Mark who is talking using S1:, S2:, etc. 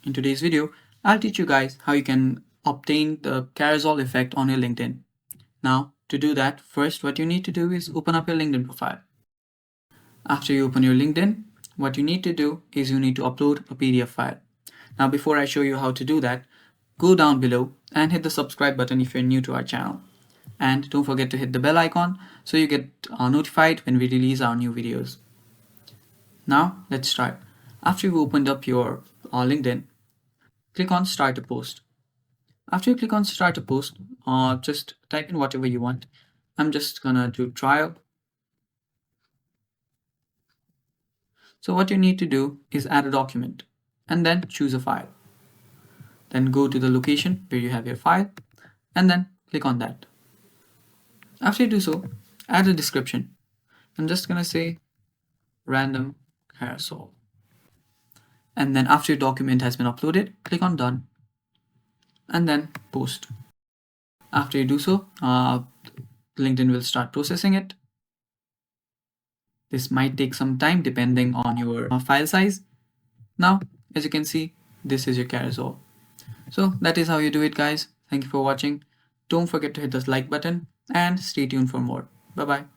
S1: In today's video, I'll teach you guys how you can obtain the carousel effect on your LinkedIn. Now, to do that, first what you need to do is open up your LinkedIn profile. After you open your LinkedIn, what you need to do is you need to upload a PDF file. Now, before I show you how to do that, go down below and hit the subscribe button if you're new to our channel. And don't forget to hit the bell icon so you get notified when we release our new videos. Now, let's start. After you've opened up your LinkedIn, click on Start a Post. After you click on Start a Post, just type in whatever you want. I'm just gonna do trial. So what you need to do is add a document and then choose a file. Then go to the location where you have your file and then click on that. After you do so, add a description. I'm just gonna say random carousel. And then after your document has been uploaded, click on done and then post. After you do so, LinkedIn will start processing it. This might take some time depending on your file size. Now, as you can see, this is your carousel. So that is how you do it, guys. Thank you for watching. Don't forget to hit the like button and stay tuned for more. Bye bye.